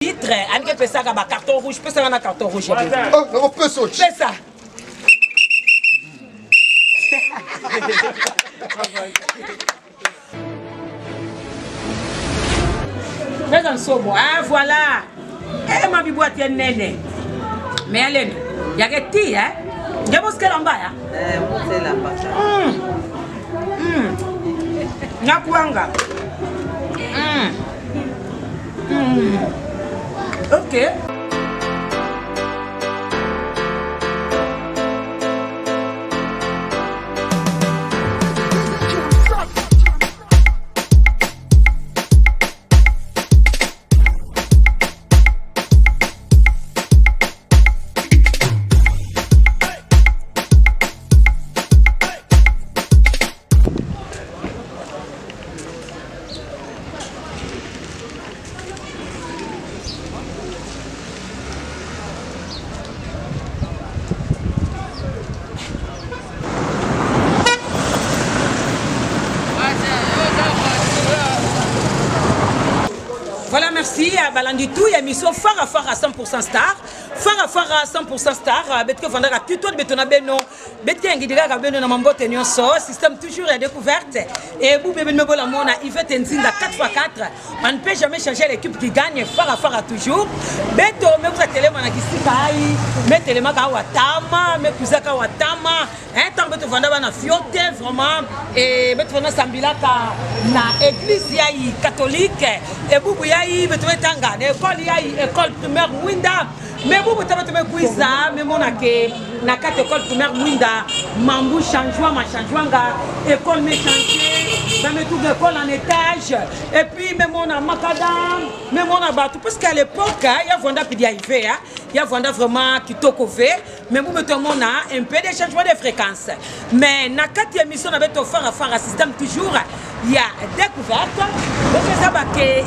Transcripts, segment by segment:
Titre, Anke pesa ka ba carton rouge, pesa na carton rouge. Oh, non, pesa. Pesa. Mais dans ce bois, voilà. Eh, ma biboite est nene. Mais elle il y a que ti, hein? Il y a qu'elle en bas, hein? C'est la pâte. Nyakuanga. Ok. Voilà, merci à Balanditou, il y a mis ça phare à 100% star. Phare à 100% star, betke vendra tuto de betona beno, betke ngidira beno na mambote nyonso, système toujours à découverte. Et vous bébé me bola mona, Yvette Nzinga 4x4. On ne peut jamais changer l'équipe qui gagne, phare à toujours. Beto me vous télé mana kisikai, me télé maka watama, me kuzaka watama. Un temps beto vendra na fiote vraiment et beto vendra sambilaka na église yaï catholique et vous yaï beto tanga, école yaï école primaire Mwinda. Mais vous avez quiza, mais mon aké, na quatre école primaire Mwinda, Mambu changement, ma changement, école me changer, dans mes tout école en étage, et puis même mon a macadam, même mon a bateau, parce qu'à l'époque, il y a Vanda Pidiaïvé, il y a Vanda vraiment qui tokové, mais vous mettez mon a un peu de changement de fréquence. Mais na quatre émissions avec ton phare à système toujours, il y a découverte, donc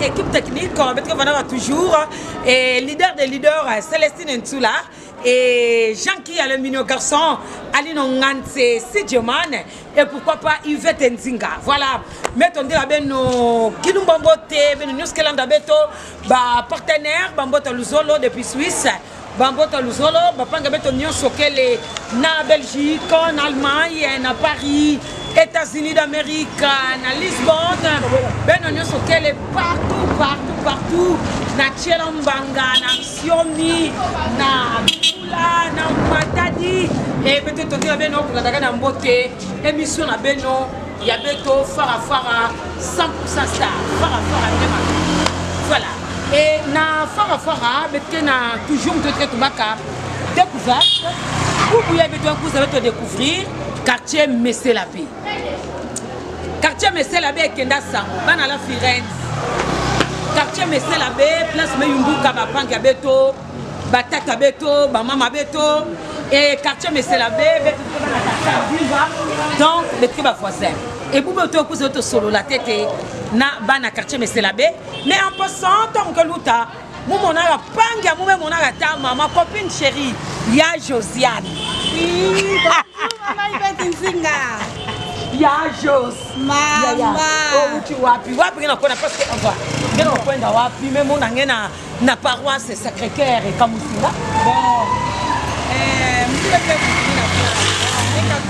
équipe technique, on va toujours, et leader des leaders, Célestine Ntsula, et Jean qui a le mignon garçon, Alino Ngance, Sidjeman, et pourquoi pas Yvette Nzinga. Voilà, mettons de la beno, Kinumbambote, Beno Newskelanda Beto, partenaire, Bambota Luzolo depuis Suisse. Bambota Luzolo, Bapanga Beto Nyon Sokele, na Belgique, en Allemagne, na Paris, États-Unis d'Amérique, na Lisbonne, Beno Nyon Sokele partout, na Tchelambanga, na Siomi, na Bula, na Matadi, et peut-être que Beno, pour la Daga Mbote, émission na Beno, il y a Beto, Fara, 100% star, Fara, voilà. Et na Fara, betke na toujours de traiter maka découverte. Vous avez découvrir quartier Messelabé. Quartier Messelabé Kenda Sango, bana la Firenze. Quartier Messelabé, place Meyumbuka Bapanga Beto, Batata Beto, Bamama Beto et quartier Messelabé, donc betke ba voisin. Et vous avez été solo la tête na bana quartier Messelabé, mais en passant tant que l'outa, mon a panga, mon a ta maman copine chérie, ya Josiane. Maman Yvette Nzinga. Ya Jos. Maman. Oh tu wapi na kona parce que on va. Ngena kwenda wapi même mon ngena na paroisse Sacré-Cœur et Kamusinga. Bon.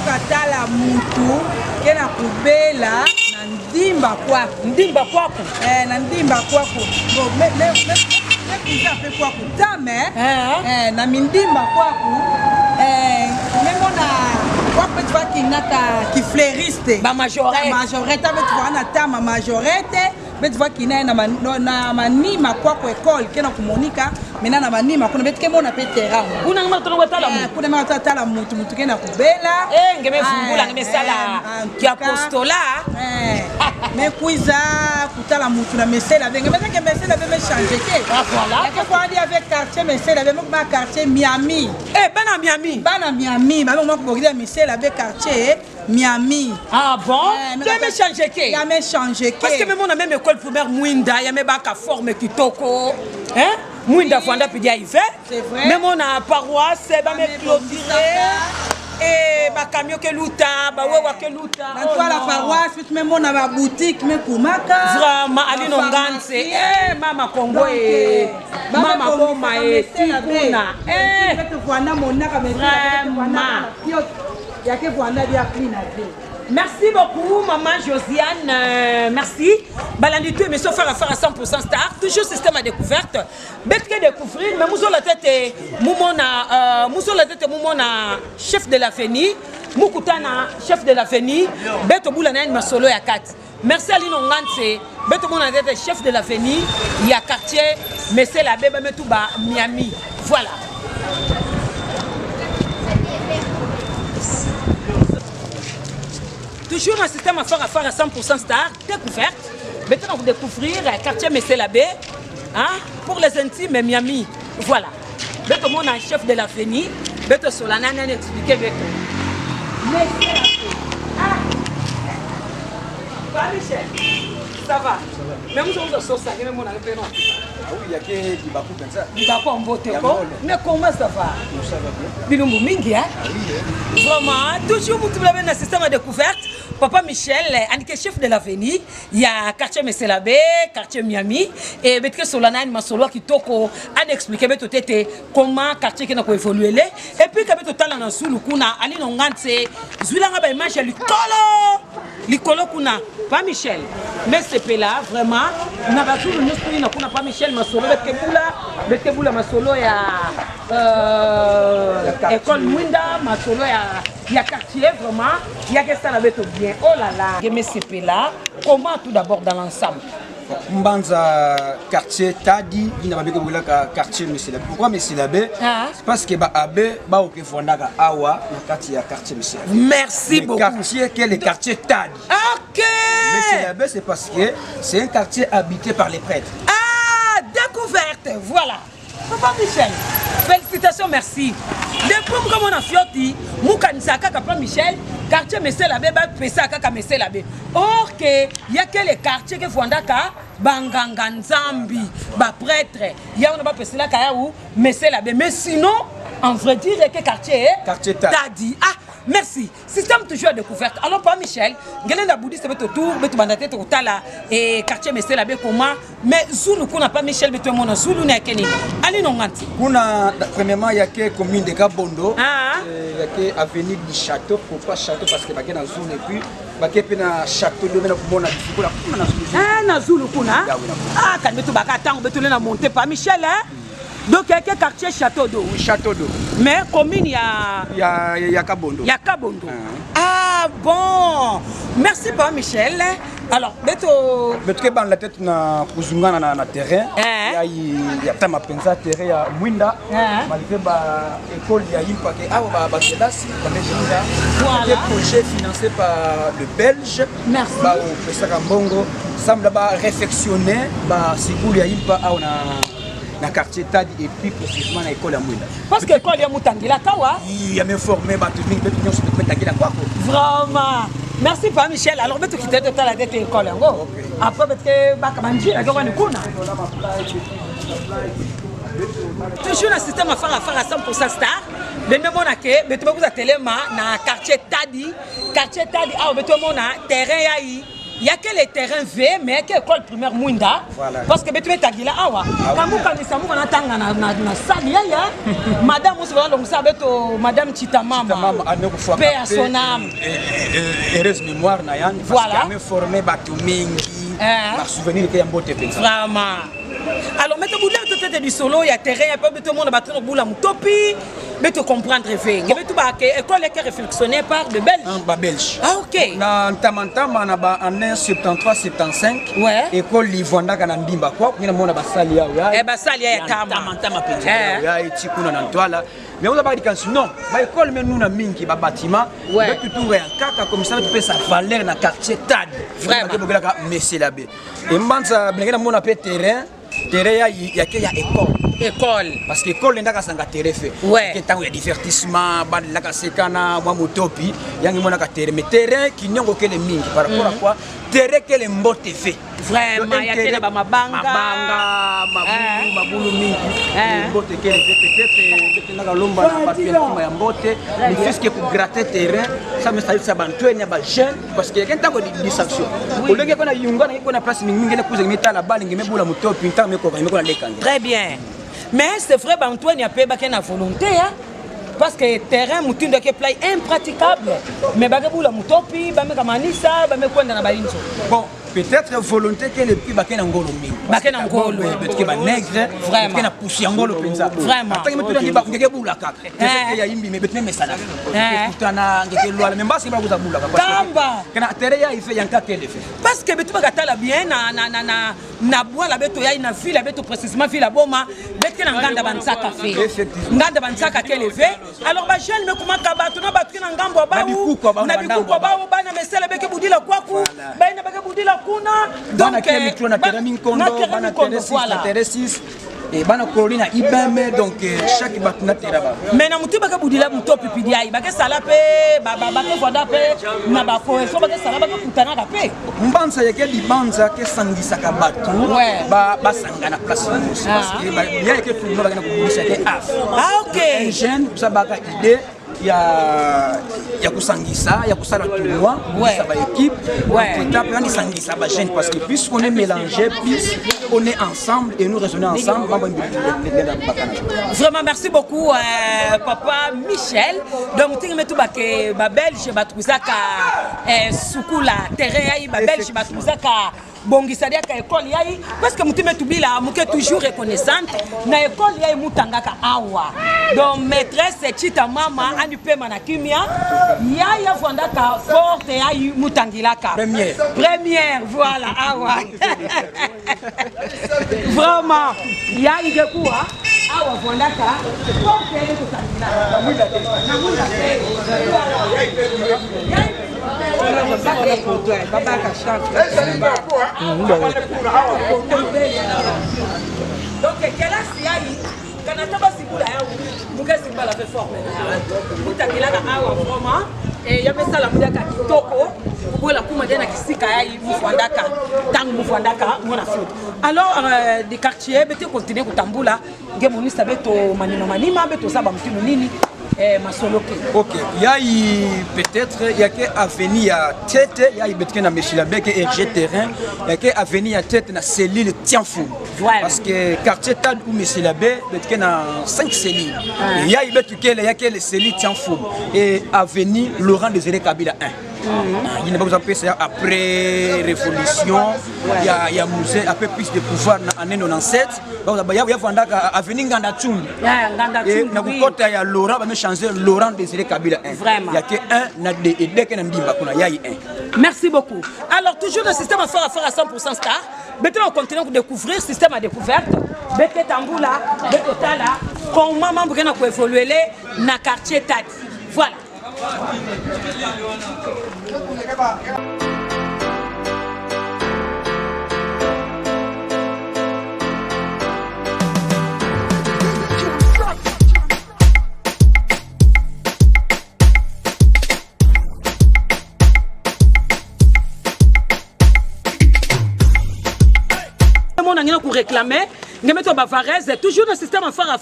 Katala mutu kena kubela na ndimba kwako na ndimba kwako bon me kuza pe kwako tame na mindimba kwako memona kwako tu vaki naka ki fleuriste ba majorette avec tu vois na tama majorette mais tu vois qui na manima kwako école kena kumonika mena na manima kuna betike mona pe terrain kuna ngama tolo watala kuna ngama tala mutu kena kubela ngeme fungula ngeme sala ki apostola mais kuiza kutala mutu na Messelabé ngeme que Messelabé me changer ke voilà que quoi dire avec quartier Messelabé mo ba quartier Miami bana Miami ba mo ko dire Messelabé quartier Miami. Ah bon? Tu as changé qui? Il a changé qui? Parce que même on a même école primaire Mwinda, il y a même pas forme qui toko. Hein? Mwinda Fanda puis il fait. C'est vrai. Même on a paroisse, c'est pas même clôturé. et ba camion ke luta ba wewa ke luta na toi la paroisse tu me mona ba boutique me kumaka vraiment ali no nganse mama Congo et mama Boma et Tikuna merci beaucoup maman Josiane merci balandi tout mais sauf faire à 100% star toujours système à découverte bête que découvrir mais muso la tête moumona chef de la FENI mukutana chef de la FENI beto boula na ma solo ya 4 merci Alino Ngantse beto mona tête chef de la FENI il y a quartier mais c'est la bébé metuba Miami voilà. Toujours un système à faire à 100% star, découverte. Maintenant, vous découvrir quartier Messé-Labé, hein, pour les intimes Miami. Voilà. Beto mon chef de la FENI, Beto Solana n'a expliqué Beto. Messé-Labé. Ah, Michel, ça va. Même si on se sait, même on a le prénom. Ah oui, il y a que du Bakou comme ça. Du Bakou en beauté. Mais comment ça va? Ça va bien. Bilumbu Mingi, hein? Ah oui, vraiment, toujours vous avez un système de découverte. Papa Michel, indiqué chef de l'avenir, il y a quartier Messé-Labé, quartier Miami, et Betre Solana Masolo qui toko a expliqué comment quartier qui n'a pas évolué. Et puis quand tu talent dans sous kuna ali no ngantse, zuilanga ba image likolo kuna pas Michel. Mais c'est là vraiment na ba sous nous na kuna pas Michel Masolo Betre Bula Masolo ya école Mwinda Masolo ya quartier vraiment il y a que ça n'avait tout bien. Oh là là, MSCP là, comment tout d'abord dans l'ensemble? Mbanza quartier Tadi, il n'a pas bien que quartier Messé-Labé. Pourquoi Messé-Labé? C'est parce que Abbé, ok Fondaka Awa, le quartier Messé-Labé. Merci beaucoup. Le quartier qui est le quartier Tadi. Ok. Messé-Labé, c'est parce que c'est un quartier habité par les prêtres. Ah, découverte, voilà. Papa Michel, félicitations, merci. Depuis que mon afioti, Moukanisa Papa Michel, quartier Messé-Labé, Pessa Kaka Messé-Labé. Ok, il y a que les quartiers qui font Daka, Banganga Nzambi, prêtre, il y a un peu de Kaya ou Messé-Labé. Mais sinon, en vrai dire que quartier Tadi. Ah, merci. Système toujours à découverte. Alors, pas Michel, Gélenda Bouddhiste, c'est autour, mais tu vas tête au Tala et quartier Messé-Labé comment. Mais Zulu, qu'on n'a pas Michel, mais tout le monde, Zulu n'est qu'un. Allez, non, Ganti. Premièrement, il y a que commune de Kabondo. Il y a que avenue du château, pourquoi château? Parce que il y a une zone et puis il y a un château de na Zulu kuna. Ah, quand tu vas attendre, tu vas monter pas Michel, hein? Donc, il y a quel quartier Château d'eau? Château d'eau. Mais commune, il y a Kabondo. Il y a Kabondo. Ah bon. Merci pas Michel. Alors, Beto. Beto ban la tête na kuzungana na terrain. Il y a tama pensa terrain ya Mwinda. Malgré ba école ya Yimpa ke awa ba classe ba déjà. Voilà. Un projet financé par le Belge. Merci. Ba au Pesa Mbongo semble ba réfectionner ba sikulu ya Yimpa awa na quartier Tadi et puis précisément à l'école à Mwinda. Parce que l'école est Moutangila Kawa. Il y a même formé vraiment. Merci pas Michel. Alors tu quitter total la tête école ngo. Après que bakamanji la gwa nikuna. Toujours un système à faire à 100% star. Le même on a que beto vous atelema na quartier Tadi. Quartier Tadi ah beto mona terrain yayi. Il y a que les terrains V, mais il y a que l'école primaire Mwinda. Voilà. Parce que tu es Tagila Awa. Quand vous avez na salle, madame, madame Chitamama. Paix à son âme. Heureuse mémoire, Nayan. Voilà. Parce qu'elle formé Batumingi. Par souvenir qu'il y a un beau TP. Vraiment. Alors, mettez vous là, du solo, il y a terrain, il y a pas tout le monde à battre au topi. Mais tu comprendre, il y a tout l'école qui est réflexionné par de Belges. Belge. Ah, ok. En 73-75, ouais. École Livanda Kanandimba quoi, il y a mon abasalia. Eh ben ça, il y a Tamantama petit. Il y a Tikuna Nantoila. Mais on a pas dit que non, l'école mais nous na mingi ba bâtiment, mais tout un kaka comme ça tu peux sa valeur na quartier Tadi. Vraiment. Messé-Labé. Et manza bengena mon appel terrain. Terrain il y a école. Parce que l'école n'est pas un terrain fait. Il y a divertissement, il y a sekana, motopi, il y a un terrain. Mais terrain qui n'y a aucun mingi. Par rapport à quoi? Terrain qui est mbote fait. Vraiment, il y a mabanga, maboulou mingi. Mbote qui est peut-être tendaka lomba na bapiakuma ya mbote ne fais que pour gratter terrain ça me ça bantu nya ba jeune parce que quelqu'un ko distraction olenge ko na yunga na ko na place mingi ngene kuza ngeta la balle ngeme bula muto pinta me ko na lekanga. Très bien. Mais c'est vrai Antoine y a pas na volonté hein. Parce que terrain mutindo ke play impraticable mais bagabula mutopi bameka manisa bamekwenda na balinzo. Bon, peut-être volonté que le plus bakena ngolo mingi. Bakena ngolo peut-être que ba nègre vraiment que na poussi ngolo penza. Vraiment. Tant que me tuna ba ngeke bula kaka. Que ya yimbi me betme mesala. Kutana ngeke lwa même basi ba kuza bula kaka. Tamba. Kana terrain ya ife yanka kele fait. Parce que betu bakatala bien na bois la beto ya na ville la beto précisément ville la boma betu na nganda bansaka fait. Nganda bansaka kele fait. Alors ba jeune me comment kabatu na batu na ngambo ba na bikuko ba ba na mesela beke budila kwaku ba na beke budila kuna donc na terrain kondo bana terrain 6 et bana kolina ibame donc chaque batuna terrain. Mais na mutu baka budila muto pipidia baka sala pe baba baka foda pe na ba ko so baka sala baka kutana ka pe mbanza yake libanza ke sangisa ka batu ba sangana place parce que bien que tout le monde baka kubisa ke af. Ah OK. Un jeune ça baka idée ya kusangisa ya kusala tournoi ça va équipe étape on sangisa ba jeune parce que puisqu'on est mélangé plus on est ensemble et nous raisonnons ensemble. Vraiment merci beaucoup papa Michel donc tu me tout baké ba belge batuzaka sukula terrain ya ba belge batuzaka bongisa dia ka école yayi parce que mutu metubila muke toujours reconnaissante na école yayi mutangaka awa donc maîtresse chita mama ani pema na kimia yaya vondaka porte yayi mutangilaka première voilà awa vraiment yayi de quoi awa vondaka porte yayi mutangilaka donc quelle assiaï quand on va s'y bouler vous qu'est-ce que la fait former vous t'as là awa vraiment et ya pesa la mudaka kitoko bola kuma dena kisika yayi mufandaka tangu mufandaka mona foot alors des quartiers bete continuer kutambula ngemonisa beto manima beto saba mtino nini masoloke. OK, il y a peut-être il y a que avenir à tête, il y a betke na Mesilabe que RG terrain, il y a que avenir à tête na cellule Tianfou. Parce que quartier Tad ou Mesilabe betke na 5 cellules. Il y a betke il y a que les cellules Tianfou et avenir Laurent Désiré Kabila 1. Il n'y a pas besoin de ça après révolution, il y a musée un peu plus de pouvoir en 97. Il y a avenir Nganda Tchoum. Et na kukota ya Laurent va me changer Laurent Désiré Kabila 1. Vraiment. Il y a que un na de dès que ndimba kuna yayi 1. Merci beaucoup. Alors toujours le système à faire à 100% star. Maintenant on continue de découvrir système à découverte. Bete Tamboula, Bete Tala, comment membre qui n'a pas évolué na quartier Tad. Voilà. Pour réclamer, nous mettons Bavarez, toujours dans le système à Fara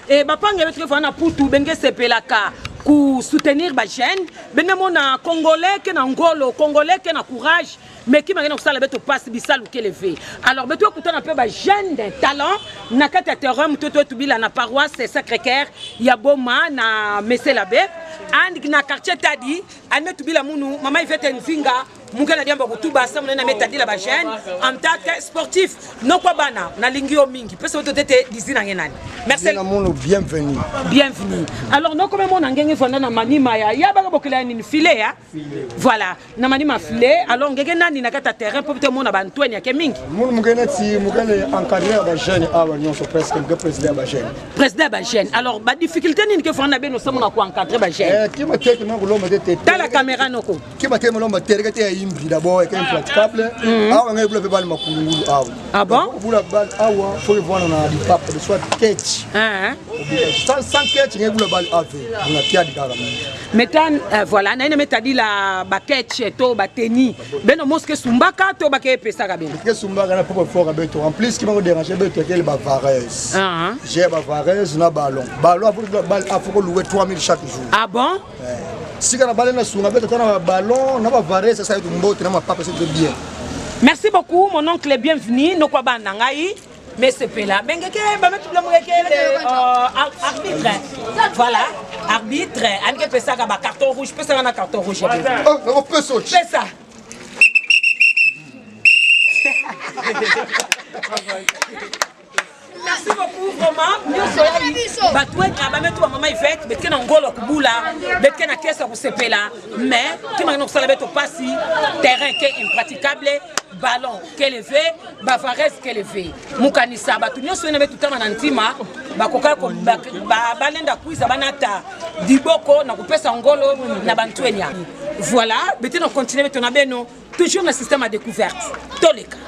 et Bapa nous mettons na Poutou, Bengue Sepelaka, pour soutenir les jeunes. Nous avons Congolais qui ont Ngolo, Congolais qui ont courage, mais qui ont ça beto passe bisal ou levé. Alors beto écouter un peu les jeunes d'un talent, na kata terrain mutoto tubila na paroisse Sacré-Cœur, ya boma na Meselabé, and na quartier Tadi, ane tubila munu, maman il fait nzinga. Mungana diamba kutuba sa muna metadi la bajene en tant que sportif non quoi bana na lingio mingi pesa wote tete dizina ngenani merci na mono bienvenue alors non comme mon ngenge fanda na manima ya ba bokela ni filet ya voilà na manima filet alors ngenge nani na kata terrain pour peut-être mon abantweni ya mingi mon mungena ti mungana encadrer ba jeune awa nyonso presque le président ba jeune alors ba difficulté ni ke fanda beno sa mona ko encadrer ba jeune ki ma tete na ngolo ma tete ta la caméra noko ki ma tete mo ma tete Bimbi d'abord est impraticable. Ah, on a eu le bal Makungulu. Ah bon? Pour la balle, ah, faut voir on a des papes de soit catch. Sans catch, il y a le bal AV. On a pied de Metan, voilà, na ina dit la baquette to bateni. Beno mosque sumbaka to baké pesa kabine. Que sumbaka na pour fort avec toi. En plus, ce qui m'a dérangé, c'est que le bavareuse. J'ai bavareuse na ballon. Ballon pour le bal, il faut louer 3000 chaque jour. Ah bon? Si on a ballon na sunga, on a ballon, na bavareuse, ça c'est une botte, na papa c'est bien. Merci beaucoup, mon oncle est bienvenu. Nous quoi banangai. Mais c'est pas là. Mais arbitre. Voilà. Arbitre. On peut ça avec carton rouge. Peut ça avec carton rouge. Oh, on peut sauter. Fais ça. Merci beaucoup, vraiment. Nous sommes batoué. Tout maman Yvette. Mais qu'on ngolo kubula. Mais qu'on a caisse pour se là. Mais qui m'a nous salvé au passi. Terrain qui est impraticable. Ballon qu'elle est fait, Bavares qu'elle est fait. Mukanisa, batunyo soyez avec tout le temps en antima, bakoka ko balenda kuisa banata diboko na kupesa ngolo na bantuenya. Voilà, maintenant on continue avec ton abeno, toujours le système à découverte. Toleka.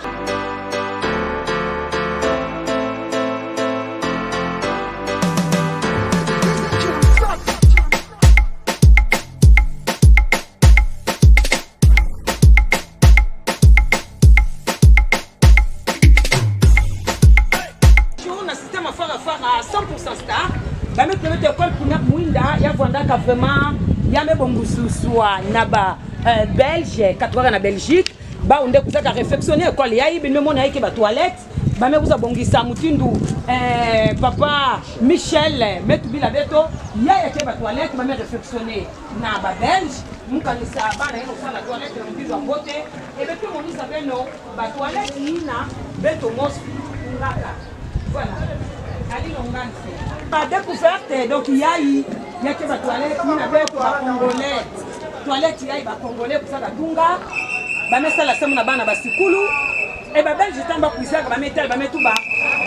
à 100% star. Bah mais que école pour n'a muinda ya vanda ka vraiment ya me bongusu soit naba belge 80 na Belgique ba onde kuzaka réfectionner école ya ibi memo na yake ba toilette ba me kuza bongisa mutindu papa Michel metubi la beto ya yake ba toilette ba me réfectionner na ba belge mukanisa bana yo sala toilette na mbizo mbote et beto monisa beno ba toilette ina beto mos ngaka voilà. La découverte, donc il y a que la toilette, il y a des Congolais. Toilette, il y a des Congolais pour ça, la Tunga. Bah, mais ça, la semaine, bana basikulu. Et bah, Belge, j'étais en bas pour ça, bah, mettre tout bas.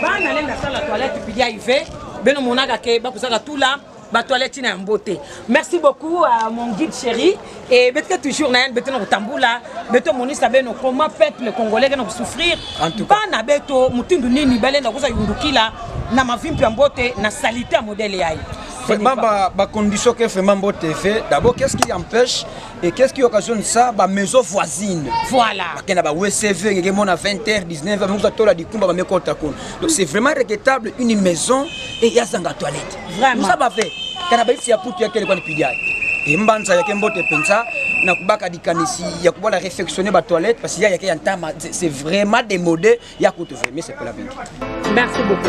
Bah, on allait dans la toilette, puis il y a Yves. Ben, on a gagné, bah, pour ça, tout là. Bah, toilette, il y a une beauté. Merci beaucoup à mon guide chéri. Et peut-être toujours, peut-être au Tamboula, peut-être mon isabe, comment peuple congolais qui souffrir. En tout cas, bah, beto, mutindu nini, belen, na kusa yunduki là. Na mavimpi ambote na salité à modèle yaï. Vraiment, la condition que fait Mambote fait, d'abord, qu'est-ce qui empêche et qu'est-ce qui occasionne ça? La maison voisine. Voilà. Il y a des WCV, il y a 20h, 19h, donc c'est vraiment regrettable une maison et il y a des toilettes. Vraiment. Nous avons fait. Quand il y a et mbanza ya kembote pensa na kubaka dikanisi ya kubola réfectionner ba toilette parce qu'il y a un temps c'est vraiment démodé ya coûte mais c'est pour la vie. Merci beaucoup.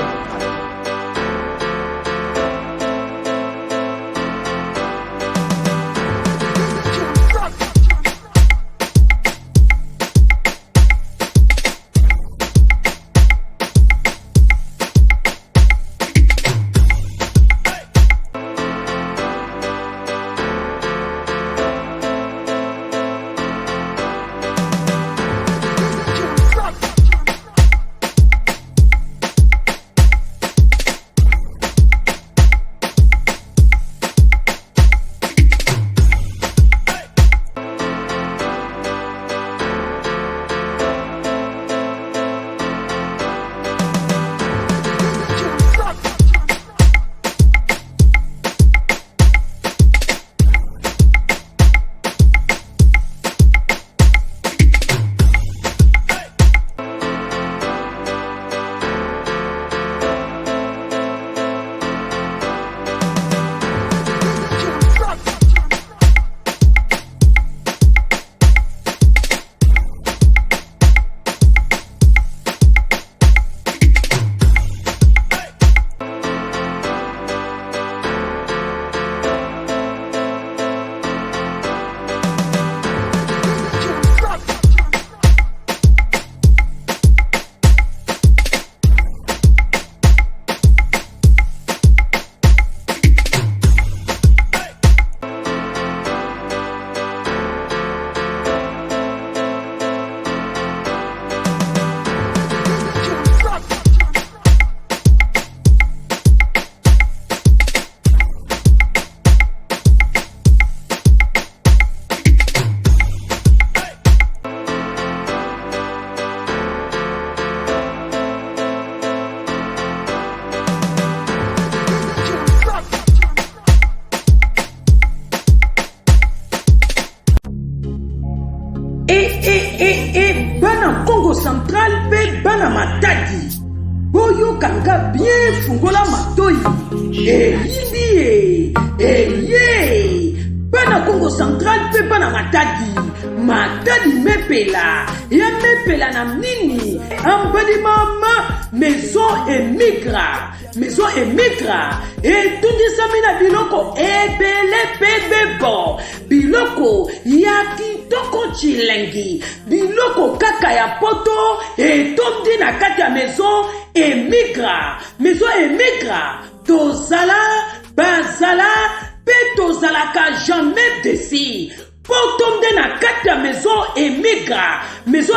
bana matadi boyokanga bien fungola matoi eyimbi eye bana Congo Central mpe bana matadi mepela ya mepela na nini ambali mama maison émigra etundisami na biloko ebele mpe bebo biloko ya kitoko chilengi biloko kaka ya poto etondi na kati ya maison émigra tozala bazala mpe tozalaka jamais desi potonde na kati ya maison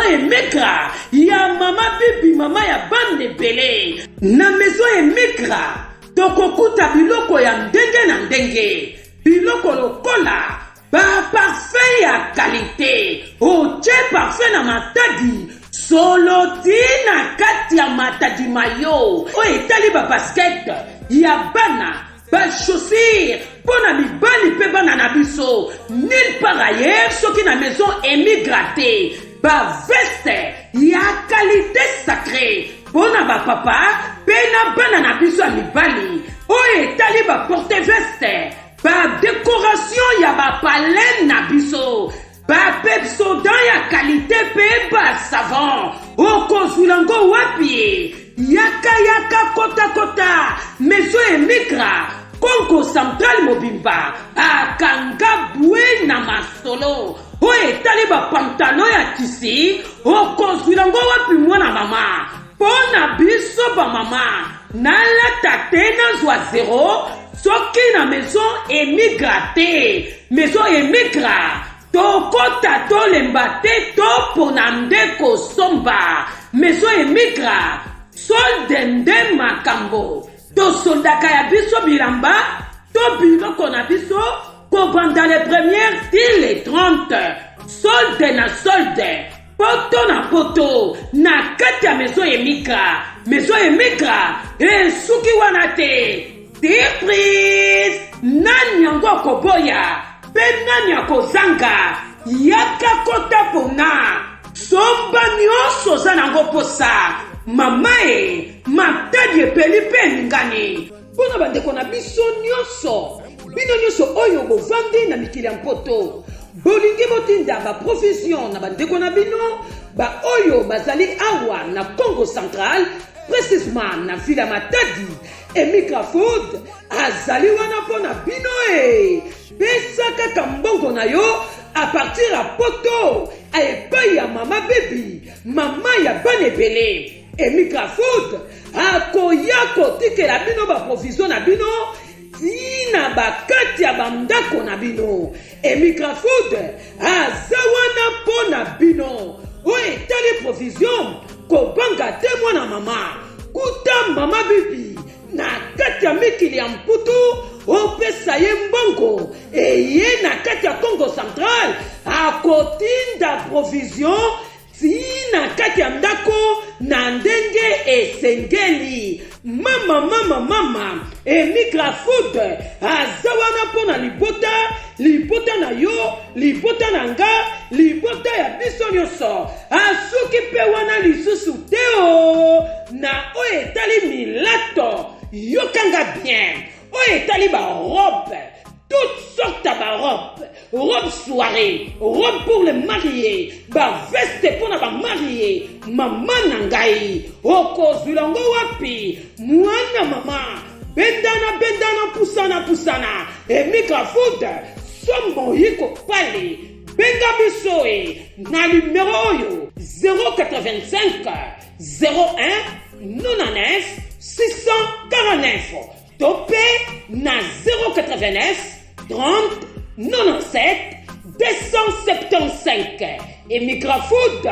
émigra ya mama bibi mama ya bande ebele na maison émigra tokokuta biloko ya ndenge na ndenge biloko lokola baparfum ya kalite otie parfum na matadi soloti na kati ya matadi mayo oyo etali babasket ya bana bachaussure mpo na mibali mpe bana na biso nulle part ailleurs soki na maison émigra te baveste ya kalite sacré mpo na bapapa mpe na bana na biso ya mibali oyo etali baporte veste badécoration ya bapalene na biso bapepsodan ya kalite mpe basavon okozwila ngo wapi yaka kota maison émigra Congo Central mobimba akanga bwe na masolo oyo etali bapantalon ya tisi okozwila ngo wapi mwana mama mpo na biso bamama nalata te nazwa zero soki na maison émigra te maison émigra tokota tolemba te topona ndeko somba maison émigra solde nde makambo tosoldaka ya biso bilamba to biloko na biso kobanda les premières til les 30 solde na solde poto na poto na kati ya maison émigra esuki wana te surprise nani yango akoboya mpe nani akozanga yaka kota pona somba nyonso oza nango posa mama matadi epeli mpe eningani mpona bandeko na biso nyonso bino nyonso oyo bovandi na mikili ya mpoto bolingi botinda baprofession na bandeko na bino baoyo bazali awa na Congo Central précisement na ville ya Matadi Émigra Food azali wana mpona bino pesa kaka mbongo na yo a partir ya poto epai ya mama bebi mama ya bana ebele Émigra Food akoya kotikela bino baprovision na bino tina bakati ya bandako na bino Émigra Food aza wana mpo na bino oyo etali provision kobanga te mwana mama kuta mama bibi na kati ya mikili ya mputu opesa ye mbongo eye na kati ya Congo Central akotinda provision tina kati ya ndako na ndenge esengeli mama Émigra Food aza wana mpo na libota na yo libota na nga libota ya biso nyonso asuki mpe wana lisusu te na oyo etali milato yokanga bien oyo etali barobe toutes sortes de robes, robes soirée, robes pour les mariés, veste pour les mariés, maman nangai, oko zulango wapi, mwana mama, bendana pusana, Émigra Food, sombo yiko pale, benga bisoe, na numéro oyo, 085 01 99 649, topé na 089 30 97 275. Émigra Food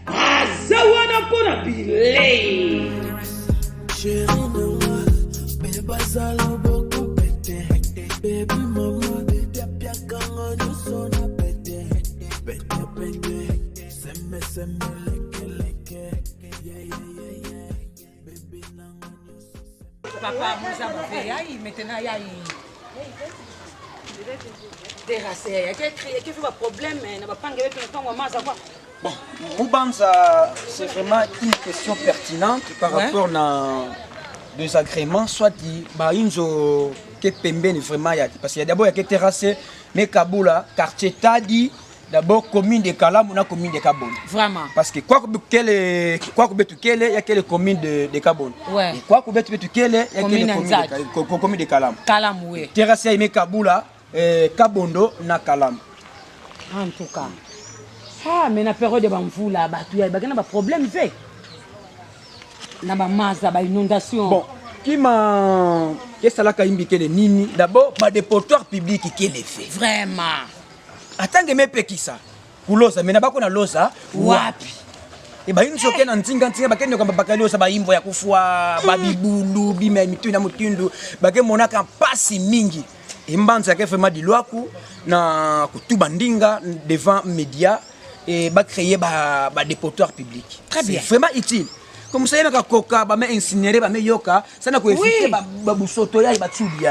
azawana pona bile. Baby mama de piakanga no sona pete seme leke baby nanga papa musa bafeyayi maintenant yayi terrasse ya ke fait problème na bapanga bepe ntongo maza kwa Bon, Moubanza, c'est vraiment une question pertinente par rapport à des agréments, soit dit, bah, une qui est pembeni vraiment, parce qu'il y a d'abord, il y a terrassé, mais Kaboula, quartier Tadi, d'abord commune de Kalam, on a commune de Kabon. Vraiment. Parce que quoi que il y a quelle commune de Kabon. Ouais. Et quoi que il y a quelle commune de Kalam. Kalam, oui. Terrassé, mais Kaboula, Kabondo, na Kalam. En tout cas. Ah, mais na période de Bamfoula, il y a un problème fait. Na ba maza ba inondation. Bon, qui m'a qu'est-ce que ça imbiqué les nini d'abord ba dépotoir public qui les fait. Vraiment. Attends que me pe qui ça. Kulosa mais na ba ko na losa wapi. E ba yinso ke na ntinga ba ke ne ko ba kalosa ba imbo ya kufua ba bibulu bima mitu na mutindu ba ke monaka pasi mingi. Imbanza ke vraiment di loaku na kutuba ndinga devant média et ba créer ba dépotoir public. Très bien. C'est vraiment utile. Comme ça, il y a un coca, il y a un incinéré, il y a un yoka, ça n'a pas évité, il y a un soto, il y a un tsubi.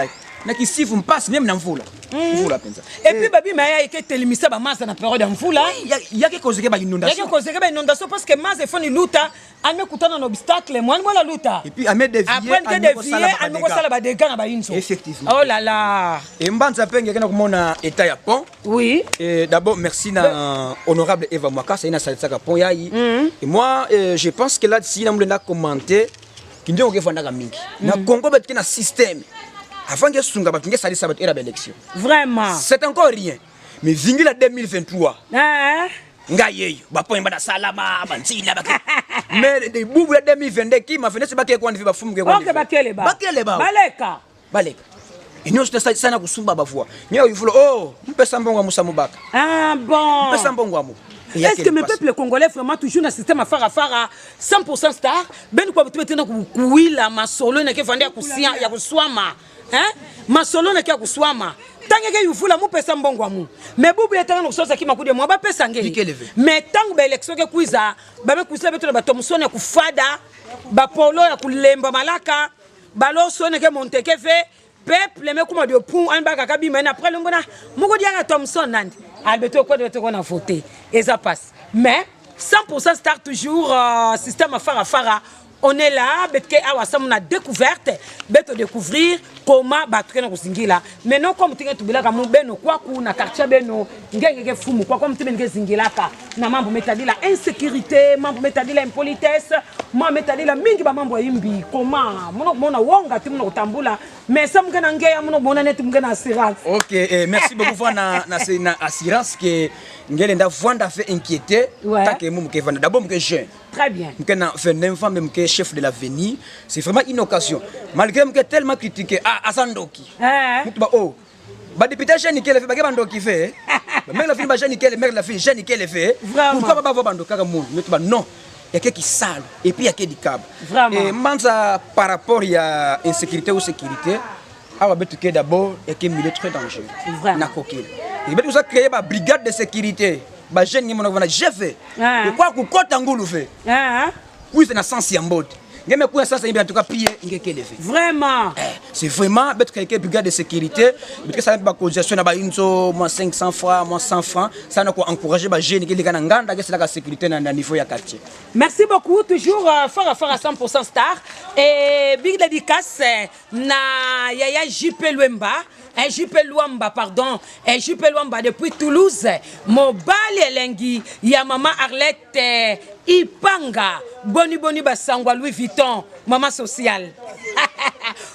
Mais qui si vous me passez même dans foule. Et puis babi mais il y a été limité ba masse na période en foule. Il y a quelque chose qui est inondation. Il y a quelque chose qui est inondation parce que masse font une lutte, elle me coûte un obstacle, moi la lutte. Et puis elle me dévier, après elle me ko sala ba dégâts na ba inso. Effectivement. Oh là là. Et mbanza penga kana komona état ya pont. Oui. Et d'abord merci na honorable Eva Mwaka, c'est une salsa pont yayi. Et moi je pense que là si na mlenda commenter qui ndio ngefanda ka mingi. Na Congo bet na système. Avant que sunga bat ngesa lisa bat era élection. Vraiment. C'est encore rien. Mais vingi la 2023. Ngayeyo ba point ba salama ba ntila ba. Mais de bubu ya 2022 qui m'a fait ba ke kwa ndivi ba fumu ke kwa. OK bakele ba. Bakele ba. Baleka. Et nous c'était sana kusumba ba voix. Nyo yifulo oh, mpesa mbongo musa mubaka. Ah bon. Mpesa mbongo amu. Est-ce que le peuple congolais vraiment toujours dans le système à 100% star ben quoi tu maintenant kuila masolo na ke fandi ya kusia ya kuswama masolo na ke kuswama tange ke yufula mu pesa mbongo amu mais bubu etanga no sosa ki makude mo ba pesa ngeli mais tango ba election ke kuiza ba me kuisa beto ba tomsone ku fada ba polo ya kulemba malaka ba lo sone ke monteke fe peuple me kuma de pont an ba ka bima na après le ngona mugo dia Thomson nandi albeto ko de to na voter et ça passe mais 100% star toujours système à fara on est là betke awasam na découverte beto découvrir comment battre na kusingila mais non comme tinga tubila ka mubeno kwa ku na quartier beno ngenge fumu kwa comme tinga zingila ka na mambo metadi la insécurité mambo metadi la impolitesse mambo metadi la mingi ba mambo yimbi comment mona wonga timu kutambula mais ça mungena ngeya mona net mungena assurance. OK, merci beaucoup for na assurance que ngele nda vanda fait inquiéter tant que mu ke vanda d'abord que jeune. Très bien. Mukena fait un enfant même que chef de l'avenir, c'est vraiment une occasion. Malgré que tellement critiqué Asandoki. Mutuba oh. Ba député jeune qui le fait ba bandoki fait. Même la fille ba jeune qui le mère la fille jeune qui le fait. Pourquoi pas bandoka ka monde? Mutuba non. Il y a quelqu'un qui sale et puis il y a quelqu'un qui câble. Et manza par rapport à insécurité ou sécurité, on va que d'abord il y a quelqu'un milieu très dangereux. Na kokile. Il va nous créer ba brigade de sécurité. Ba jeune ni monavana j'ai fait. Et quoi ku kota ngulu fait. Oui c'est na sens ya mbote. Ngeme kwa sasa en tout cas piller ngekele fait. Vraiment. C'est vraiment bettre quelqu'un brigade de sécurité, parce que ça va congestion na ba inzo moins 500 francs, moins 100 francs, ça na ko encourager ba jeune qui lika nganda que c'est la sécurité na niveau ya quartier. Merci beaucoup toujours fort à 100% star et big dédicace na Yaya JP Luemba. JP Luamba, pardon, JP Luamba depuis Toulouse, Mobali Elengi, ya Maman Arlette Ipanga, Boni Basangwa Louis Vuitton, Maman sociale.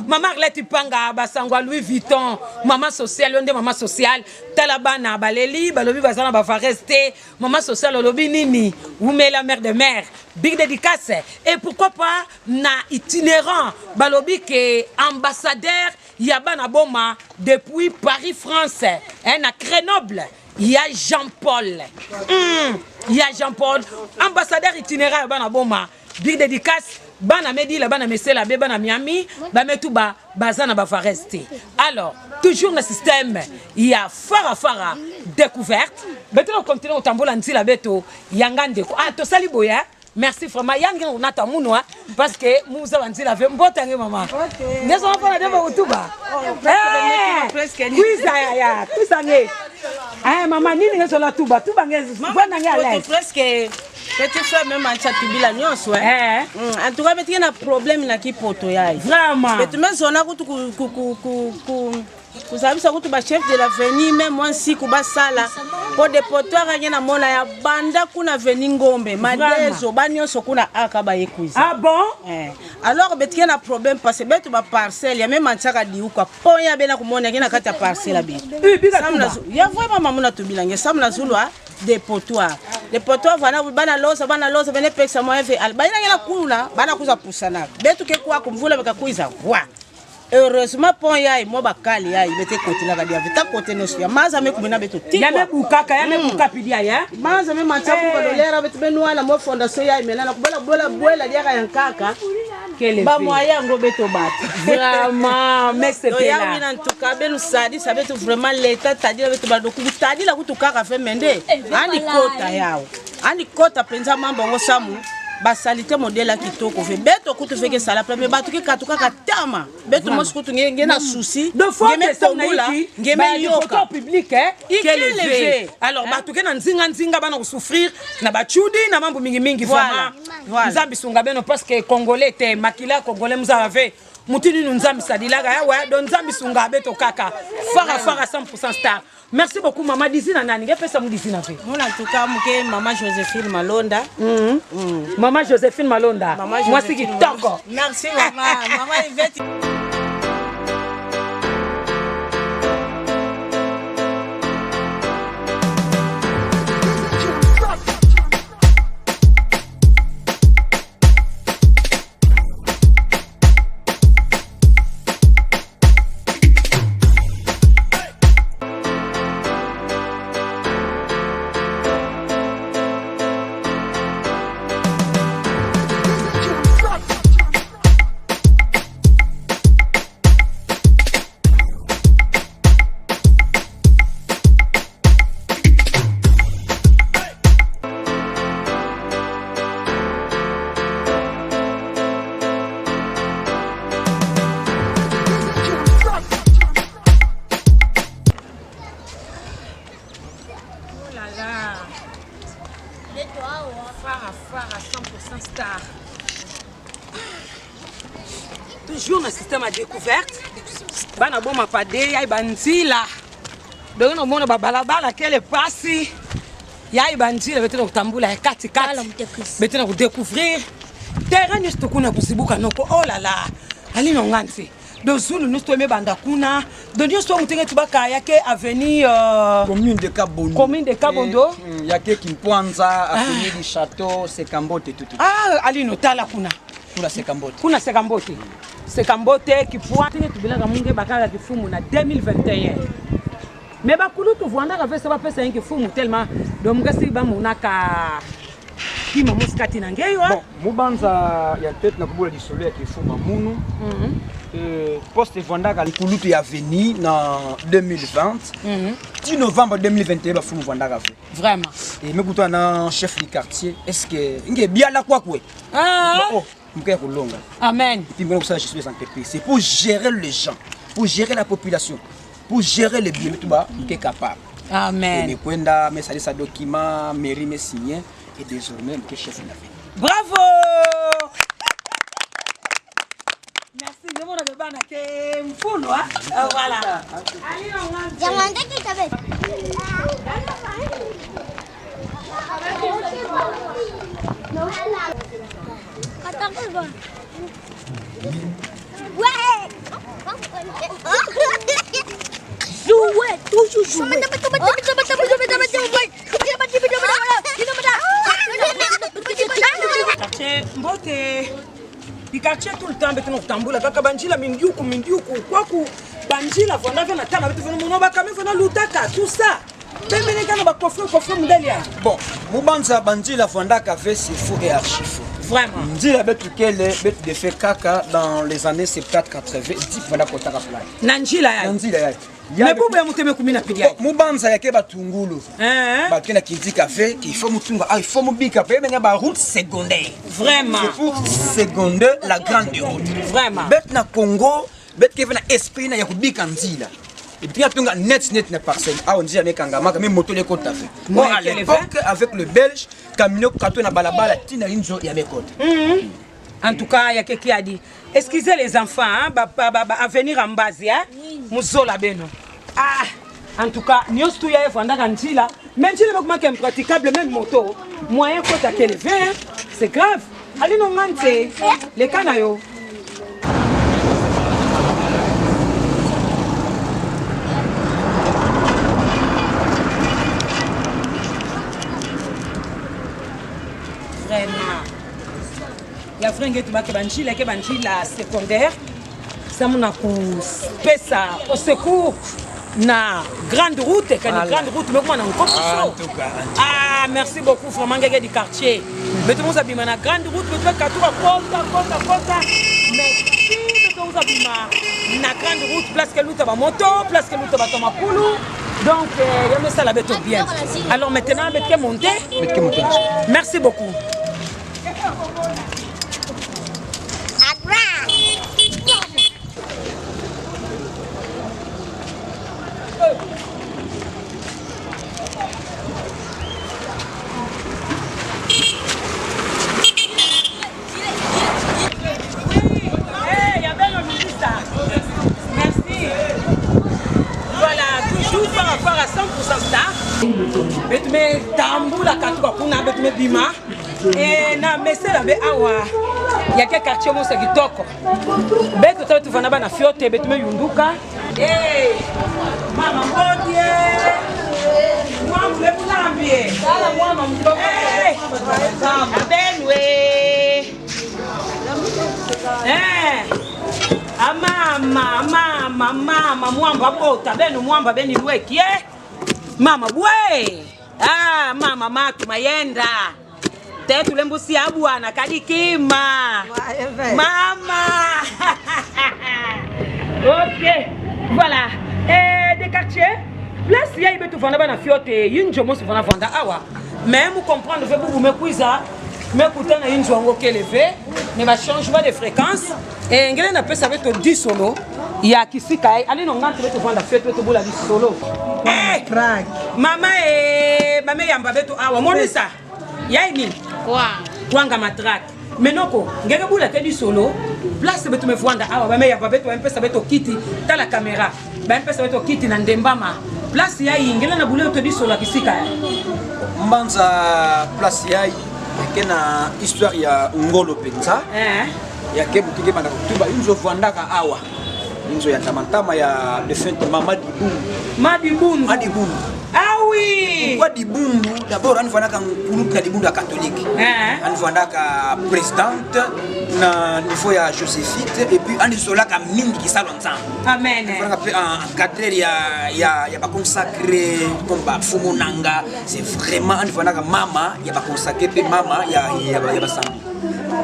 Maman Arlette Ipanga, Basangwa Louis Vuitton, Maman sociale, onde Maman sociale, Talabana, Baleli, Balobi Bazana Bafareste, Maman sociale, Olobi Nini, Oumé la mère de mère, big dédicace, et pourquoi pas, na itinérant, Balobi que ambassadeur, Yabana Boma, depuis Paris, France, à Grenoble, il y a Jean-Paul. Il y a Jean-Paul, ambassadeur itinéraire Yabana Boma, big dédicace, Bana Medi, la Bana Messela, Bana Miami, Bametouba, Bazana Bafareste. Alors, toujours le système, il y a Fara découverte. Maintenant, on continue au tambour, la Beto, Yangande. Ah, to saliboya. Merci vraiment. Yangi on a tamuno parce que nous avons dit la fait mbotange maman. OK. Nous avons pas de Utuba. Presque. Oui ça ya. Tout ça Ah maman nini ngezo la tuba ngezi. Bwana ngala. Presque petit frère même en chatubila nyonso en tout cas betike na problème na kipoto yayi vraiment betumezona kutu kusabisa kutu ba chef de la venue même moi siku basala po depotoire ngena mona ya banda kuna veni ngombe madezo banyoso kuna akaba yekuiza. Ah bon alors betike na problème parce que betu ba parcelle ya même anchaka diuka ponya bena kumona ngena kata parcelle abi samna ya vraiment mamuna tubila nge samna zulwa depotoire bana losa bene pesa mo eve albaina ngela kuna bana kuza pusana betu ke kwa kumvula bakakuiza wa heureusement pon yayi mo bakali yayi bete kotila kadia vita kote no ya maza me kumina betu ti ya me bukaka ya me bukapidia ya maza me manchapu ba dolera betu benwana mo fondation yayi menana bola dia ka yankaka ba moya ngo beto bat vraiment mais c'est là ya wina ntuka benu sadi sabetu vraiment l'état tadila betu ba doku tadila kutukaka fe mende ani kota penza mambo ngo samu basalite modela kitoko fe beto kutu feke sala premier batu ke katuka katama beto mo skutu nge na souci ngeme tongula ngeme yoka public levé alors batu ke na nzinga bana souffrir na bachudi na mambo mingi vraiment nzambi sunga beno parce que congolais te makila congolais muzave mutini nzambi sadilaka ya wa don nzambi sunga beto kaka fara 100% star. Merci beaucoup maman Dizina nani ngepesa mu Dizina fe. Mona tuka muke mama Joséphine Malonda. Maman Joséphine Malonda. Moi c'est qui toko. Merci maman Yvette. Fara 100% star. Toujours dans le système à découverte. Bana bon ma pade ya banzila. Donc on mona balabala qu'elle passe. Ya banzila bete na kutambula ya kati. Bete na découvrir. Terrain ni stokuna kusibuka noko. Oh là là. Ali nongansi. Donc Zulu nous sommes banda kuna. Donc nous sommes tenus tubaka yake avenue commune de Kabondo. Commune de Kabondo. Yake Kimpwanza avenue du château Sekambote tout. Ah ali notala kuna. Kuna Sekambote. Kuna Sekambote. Sekambote Kimpwanza tubila munge bakala kifumu na 2021. Mais bakulu tu voanda avec ça va pesa yake fumu tellement donc ngasi ba munaka kima muskati na ngeyo. Bon, mubanza ya tête na kubula disolo ya kifumu munu. Poste Vondaka Likulutu ya veni na 2020. 10 novembre 2021 ba fumu Vondaka fait. Vraiment. Et me kuto na chef du quartier est-ce que nge biala kwa kwe. Ah. Oh, mke kulonga. Amen. Puis moi ça je suis en entreprise. C'est pour gérer les gens, pour gérer la population, pour gérer les biens tout bas, mke capable. Amen. Et me kwenda me sali sa document, mairie me signé et désormais mke chef de la ville. Bravo. Merci, je vous remercie que mfuno voilà. Jamanda kitabe. Katakuba. Ouais. Jouer, toujours jouer. Mbote. Quartier tout le temps avec nos tambours, kaka banjila mindiuku kwaku banjila vona vena tala betu vona mono bakame vona lutaka tout ça. Même les gars na ba coffre mudalia. Bon, mubanza banjila Vondaka fait c'est faux et archi faux. Vraiment. Ndila betu kele betu de fait kaka dans les années 70 80 dit Vondaka kotaka fly. Nanjila ya. Nanjila ya. Mais bubu ya muteme kumina pidia. Mubanza yake batungulu. Bakena kindika fait qu'il faut mutunga, il faut mubika pe benga ba route secondaire. Vraiment. C'est pour secondaire la grande route. Vraiment. Bet na Congo, bet ke vena esprit na ya kubika nzila. et puis il y a net na parcelle ah on dit avec Kangamaka même moto les côtes à fait moi à l'époque avec le belge camion kato na balabala tina inzo ya mekota. En tout cas, il y a quelqu'un qui a dit excusez les enfants à venir en base hein muzola beno. Ah en tout cas, nous tous ya fanda kanjila même si le moment qui est impraticable même moto moyen côté à élevé c'est grave. Allez non ngante les canayo. Vraiment. Il y a frère qui banchila secondaire. Ça m'a pesa au secours na grande route que na grande route mais comment on ah merci beaucoup vraiment gars du quartier. Mais tout le monde abîme na grande route mais tu as kota mais si tout le monde abîme na grande route place que l'autre va moto place que l'autre va tomber poulou. Donc il y a ça la bête bien. Alors maintenant mettez monter. Merci beaucoup. Mais tamboula katuka kuna betume bima et na mesela be awa ya ke quartier mo se kitoko beto tu vana bana fiote betume yunduka mama mbodie mwamu le kunambie sala mwana mdogo abenwe mama mwamba bota benu mwamba beni lweki mama bwe ah mama matu mayenda tetu lembusi abwana kadikima mama ok voilà des quartiers place ya ibetu vanda bana fiote yinjo mo sivana vanda awa même comprendre fait vous me kuiza me kutana yinjo ngo kelevé ne va changement de fréquence et ngele na pesa beto 10 solo ya kisika ali no ngante beto vanda fiote beto bola 10 solo crack mama mama yamba beto awa monisa yaini kwanga matrak menoko ngeke bula te di solo place beto me vanda awa mama yamba beto mpesa beto kiti ta la caméra ba mpesa beto kiti na ndembama place ya ingela na bula to di solo kisika mbanza place ya kena histoire ya ngolo penza ya kebu kike bana kutuba inzo vandaka awa inzo ya tamantama ya defente Madibundu ah oui kwa Dibundu d'abord on vandaka groupe na Dibundu catholique on vandaka présidente na niveau ya Joséphite et puis on isolaka mingi ki salon ensemble amen on va en cadre ya ba consacré comme ba fumunanga c'est vraiment on vandaka mama ya ba consacré pe mama ya ba sambi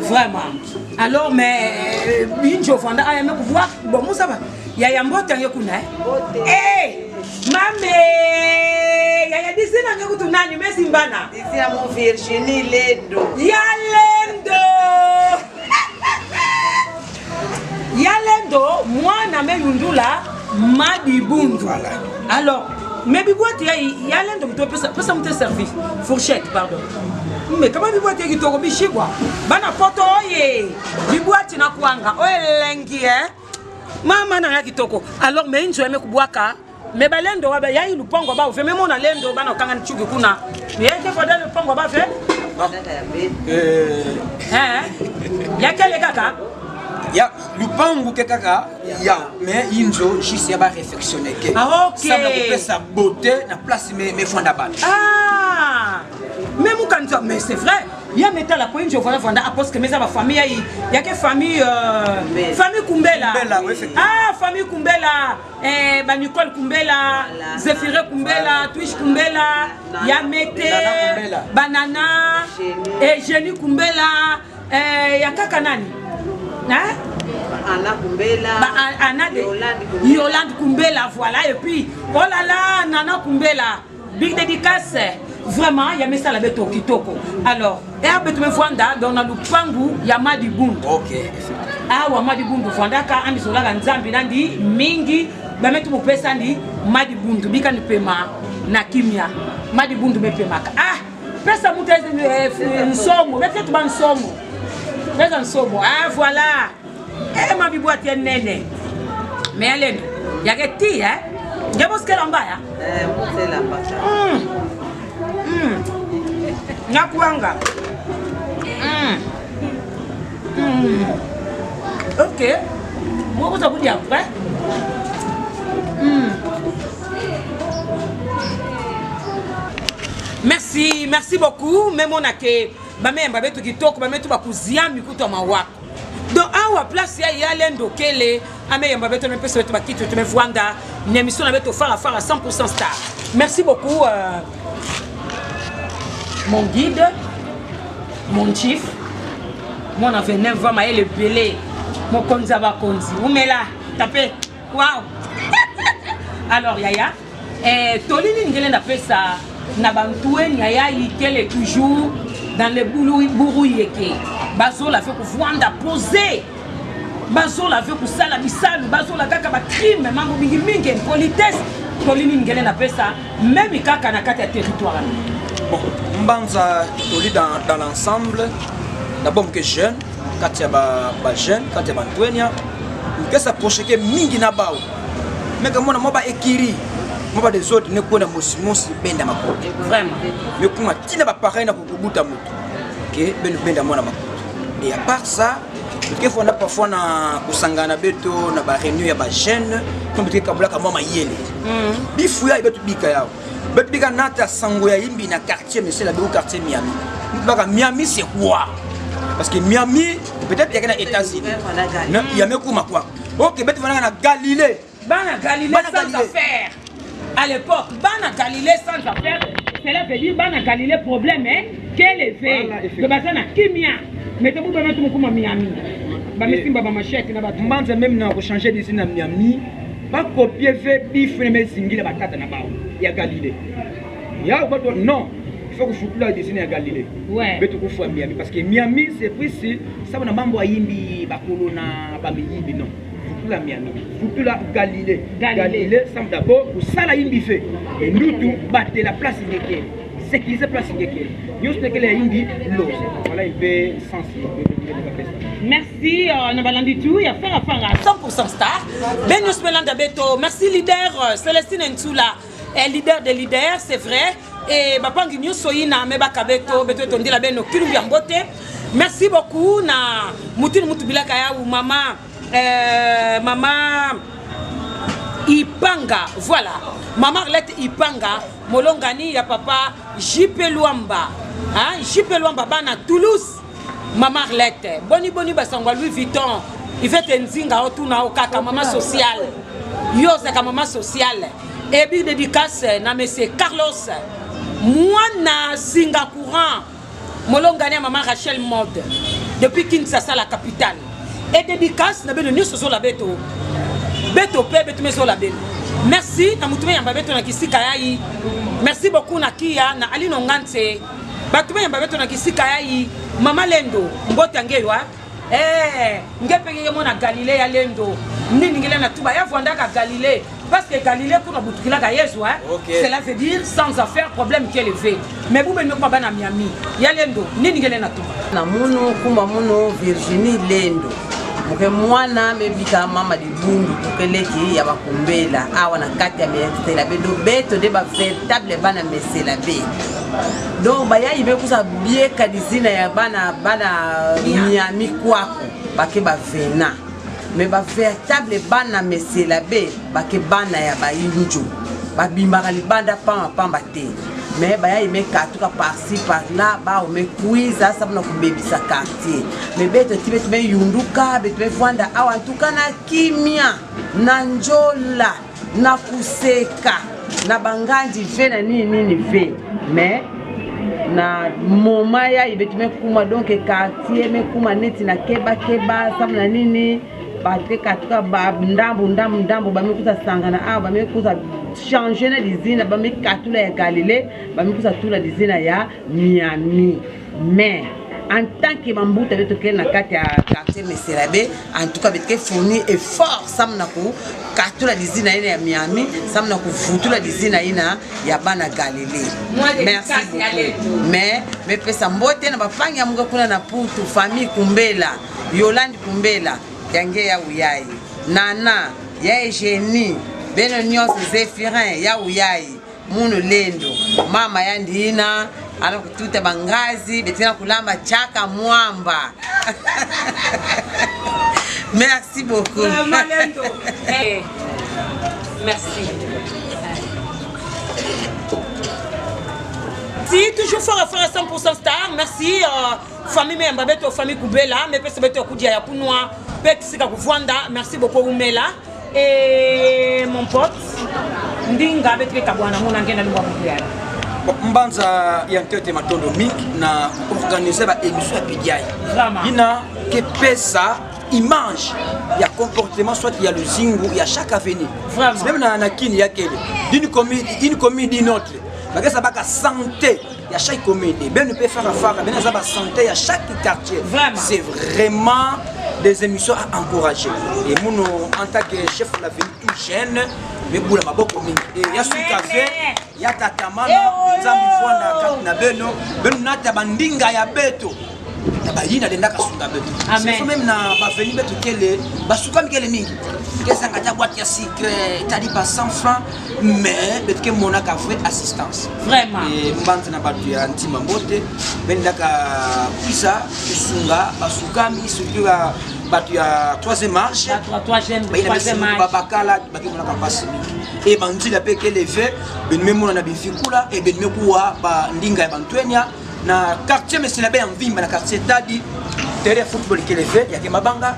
vraiment alors mais binjo fanda aya me kuwa bon musa ba ya yambota ngekuna mame ya disina ngekutu nani mesimbana disina mo Virginie Lendo ya Lendo mwana me yundula Madibundu alors mais biboite ya Lendo mto pesa mte service fourchette pardon mais comment biboite ki toko bishibwa bana poto oye biboite na kuanga oyelengi mama na ngaki toko alors mais inzo eme kubwaka mais balendo wa ya lupango ba fait même on a lendo bana kanga nchuki kuna yeke foda lupango ba fait ya kele kaka ya lupango ke kaka ya mais inzo juste ya ba réflexionner ke ça me coupe sa beauté na place me fonda ba même quand mais c'est vrai il y a métal la point je vois vendre parce que mes famille il y a que famille famille Kumbela famille Kumbela ba Nicole Kumbela Zéphiré Kumbela Twitch Kumbela ya Mete Banana et Jenny Kumbela ya kaka nani Anna Kumbela Anna de Yolande Kumbela voilà et puis oh là là Nana Kumbela big dédicace vraiment il y a mis ça la beto kitoko alors et abetu me vanda dans na lupangu ya Madibundu OK wa Madibundu vanda ka andi sola nzambi nandi mingi bametu mopesa ndi madi bundu bika ni pema na kimia madi bundu mepemaka ah pesa mutezi nsomo bete tuba nsomo pesa nsomo ah voilà ma biboîte nene mais allez yageti ngebo skela mbaya mutela pasa nyakuanga ok moi vous avez dit après merci beaucoup même on a que bamemba betu kitoko bametu bakuzia mikuto mawako donc awa place ya lendo kele ameyamba betu me pesa betu bakito tu me vwanda une émission na betu fara 100% star merci beaucoup mon guide mon chief mon avenir va ma le belé mon konza ba konzi umela tapé wow alors yaya tolini ngele na pesa na bantueni yaya ikele toujours dans les bourou yeke bazo la fait pour vwanda poser bazo la fait pour sala bisalu bazo la kaka ba crime mambo mingi mingi politesse tolini ngele na pesa même kaka na kati ya territoire bon mbanza toli dans l'ensemble d'abord que jeune kati ya ba jeune kati ya bantuenia ngesa procheke mingi na bao mais comme on ba ekiri moi des autres ne connaissent pas benda makoko vraiment mais kuma tina ba pareil na kubuta mutu que benda mona makoko et à part ça que faut na parfois na kusangana beto na ba réunion ya ba jeune comme que kabula ka mama yele bifu ya betu bika yao betu bika nata sango ya yimbi na quartier mais c'est la beau quartier Miami baka Miami c'est quoi parce que Miami peut-être il y a na États-Unis il y a mekuma quoi OK betu vana na Galilée bana Galilée sans affaire à l'époque bana Galilée sans affaire cela veut dire bana Galilée problème quel effet de basana kimia mais tu peux mettre mon Miami ba mesimba ba machette na ba mbanza même na ko changer d'ici na Miami ba copier fait bif mais singila batata na bao ya Galilée ya ba non il faut que je sois d'ici na Galilée ouais betu ko fo Miami parce que Miami c'est plus ça na mambo ayimbi ba kolona ba miyimbi non la Miami, surtout la Galilée. Galilée, ça d'abord, pour ça la Yimbi fait. Et nous tous, battre la place inégale. C'est qui la place inégale. Nous sommes les Yimbi, l'eau. Voilà un peu sensible. Merci, on va l'en tout. Il y a faire à 100% star. Ben nous sommes beto. Merci leader Célestine Ntsula, leader des leaders, c'est vrai. Et Bapangi News Soyina, Meba Beto, Beto Tondi la Beno, Kilumbi Ambote. Merci beaucoup na Moutin Moutubila Kaya ou maman. Maman Ipanga, voilà. Maman Arlette Ipanga, Molongani, ya papa JP Luamba. Hein? JP Luamba, bana Toulouse. Maman Arlette, boni basangwa Louis Vuitton. Il fait un zinga otuna okaka maman sociale. Yo c'est maman sociale. Et puis dédicace na monsieur Carlos. Moi na Singapour. Molongani maman Rachel Mode. Depuis Kinshasa la capitale. Et dédicace na beno nyuso so la beto pe beto meso la beno merci na mutume yamba beto na kisika yayi merci beaucoup na kia na alino ngantse batume yamba beto na kisika yayi mama lendo mbota ngelwa ngepeke yemo na Galilée ya lendo nini ngile na tuba ya vwanda ka Galilée parce que Galilée kuna butukila ka Yesu okay. Cela veut dire sans affaire problème qui est élevé mais vous benno kwa na Miami ya lendo nini ngile na tuba na muno kumba muno Virginie lendo muke mwana mebika mama di bundu kukeleki ya bakumbela awa na kati ya mesela be do beto de ba véritable bana mesela be donc baya ibe kusa bien kadizina ya bana Miami kwako bake ba vena mais ba véritable bana mesela be bake bana ya bayinjo babimaka libanda pamba te mais baya ime katuka par-ci par-là ba ome kuiza sababu na kubebisa quartier mais beto tibetu me yunduka betu me vwanda awa ntuka na kimia na njola na kuseka na banganji ve na nini ve mais na moma ya ibetu me kuma donc quartier me kuma neti na keba sababu na nini bate katuka ba ndambu bamekuza sangana awa bamekuza changer na dizina bamekatula ya Galilée bamekuza tula dizina ya Miami mais en tant que Mambuta de toquer na kati ya quartier Meselabe, en tout cas betke fourni effort samna ko katula dizina ina ya Miami, samna ko futula dizina ina ya bana Galilée. Merci beaucoup. Mais pesa mbote na bapangi ya munga kuna na Putu, famille Kumbela, Yolande Kumbela, yange ya uyai. Nana, ya Eugénie, beno nyonso Zéphirin, ya uyai. Munu lendo, mama ya ndina, ala kututa bangazi, betina kulamba chaka mwamba. Merci beaucoup. Merci. Si, toujours fort à faire 100% star. Merci, famille Mbabeto, famille Koubela, mais peut-être que tu as Kounoua, merci beaucoup, Oumela. Et mon pote, Ndinga, avec les Kabouana, mon angéna, Mbanza ya ntete matondo mingi na organiser ba émission ya Pidiaï. Ina ke pesa image ya comportement soit il y a le zingu il y a chaque avenue. Même na kini ya kele. Une comédie une autre. Bagasa baka santé il y a chaque comédie. Ben ne peut faire affaire ben ça ba santé il y a chaque quartier. C'est vraiment des émissions à encourager. Et mon en tant que chef de la ville tout jeune mais pour la maboko mingi. Et il y a ce café ya tatamana nzambi fwana kati na beno nata bandinga ya beto na bayina denda kasunga beto c'est faut même na ba veni beto kele basuka mikele mingi kesa ngata boîte ya secret tali pas 100 francs mais beto ke mona ka fait assistance vraiment et mbanza na batu ya ntima mbote benda ka kuisa kusunga basuka mi sukira batu ya 3e marche la 3e marche babakala bakimona ka passe et bandi la pe levé ben memo na bifikula et ben mekuwa ba ndinga ya bantwenya na quartier Meselabe en vimba na quartier Tadi terrain football qui levé ya ke mabanga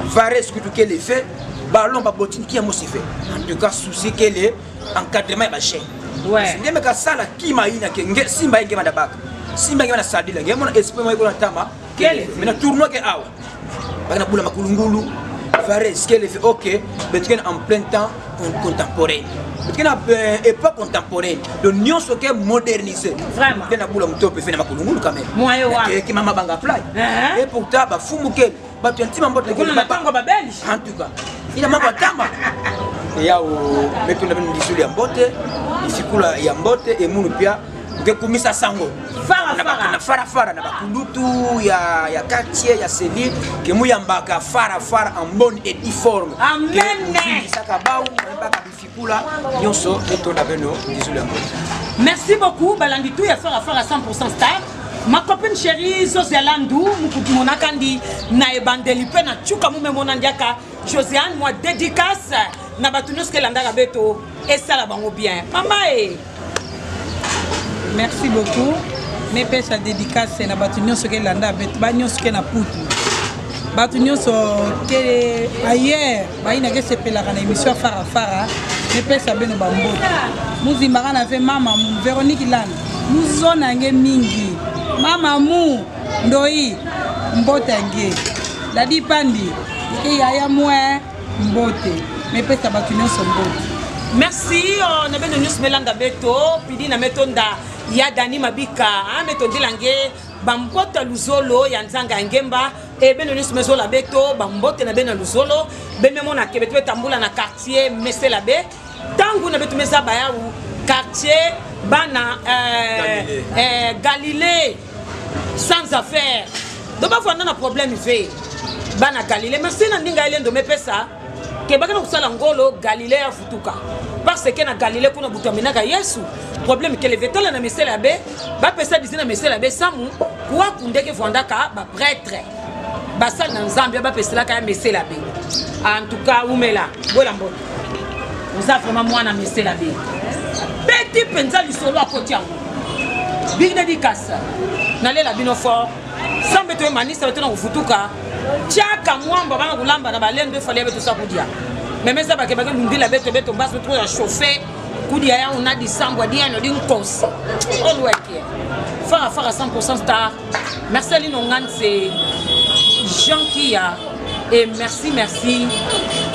vares kutu ke levé ballon ba botine qui a mo fait en tout cas souci que les encadrement ba chien ouais ndeme ka sala kima ina ke simba inge manda baka simba inge na sadila nge mona esprit mo ikona tama kele mais na tournoi ke awa bana bula makulungulu vares ke levé OK betken en plein temps contemporain. Parce qu'il y a une époque contemporaine, le nion soit modernisé. Vraiment. Il y a un peu de fait quand même. Moi, qui m'a banga fly. Et pourtant, bah fou moukel, bah tu as un petit membre de belge. En tout cas, il a membre tamba. Et il y a mais tu n'as pas dit sur les ambotes, il s'y coule les ambotes et mon pia. Que kumisa sango fara na bakulutu ya quartier ya Seli que muyambaka fara en bonne et due forme amen sakabau mbaka bifikula nyonso to na beno dizula. Merci beaucoup balandi tout ya fara à 100% star. Ma copine chérie Zozelandou monakandi na ebandeli pe na chuka mume monandiaka Josiane moi dédicace na batunos ke landaka beto et ça la bango bien mama Merci beaucoup. Mes pêches à dédicace na batunyo soke landa bet banyo soke na Putu. Batunyo so ke ailleurs ba ina ke sepela kana émission fara mes pêches à beno bambo. Muzimba na fait mama Véronique Lane. Muzona nge mingi. Mama mu ndoi mbota nge. Dadi pandi ke yaya mwe mbote. Mes pêches à batunyo so mbote. Merci on a bien nous melanda beto pidi na metonda ya Dani Mabika metondi langue bambota luzolo ya nzanga ngemba et ben nous mezola beto bambote na bena luzolo ben mona ke beto tambula na quartier Meselabe tangu na beto mezaba ya quartier bana Galilée sans affaire donc ba fanda na problème fait bana Galilée merci na ndinga elendo mepesa ke bakana kusala ngolo Galilée ya futuka parce que na Galilée kuna butamina ka Yesu problème que les vétala na Meselabe ba pesa dizina Meselabe samu kwa kundeke fondaka ba prêtre ba sal na Zambia ba pesa ka Meselabe en tout cas Oumela bola mboto vous avez vraiment moi na Meselabe petit penza lisolo a côté yango big dédicace na lela bino fort sans beto manisa beto na kufutuka chaka mwamba bana kulamba na balendo fallait beto sa kudia mais ça va que bagay lundi la beto beto basse trop à chauffer kudia ya on a di sambwa di ano di nkosi all work here faire à 100% star Marceline Ongan c'est Jean Kia et merci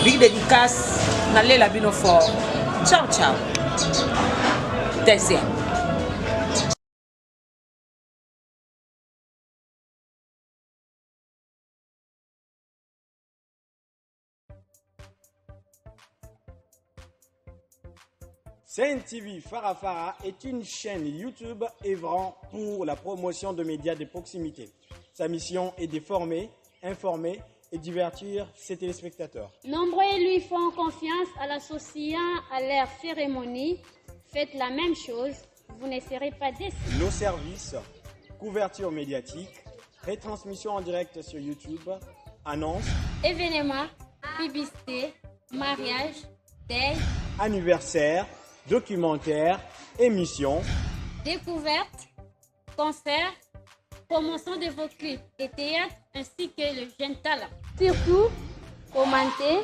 big dédicace na lela bino fort ciao deuxième Sen TV Farafara est une chaîne YouTube œuvrant pour la promotion de médias de proximité. Sa mission est de former, informer et divertir ses téléspectateurs. Nombreux lui font confiance en l'associant à leur cérémonie. Faites la même chose, vous ne serez pas déçus. Nos services, couverture médiatique, retransmission en direct sur YouTube, annonces, événements, publicité, mariage, deuil, anniversaire, documentaires, émissions, découvertes, concerts, promotion de vos clips et théâtre ainsi que le jeune talent. Surtout, commentez,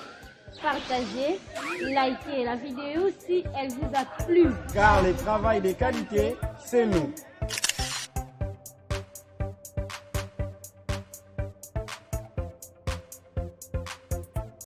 partagez, likez la vidéo si elle vous a plu. car le travail de qualité, c'est nous.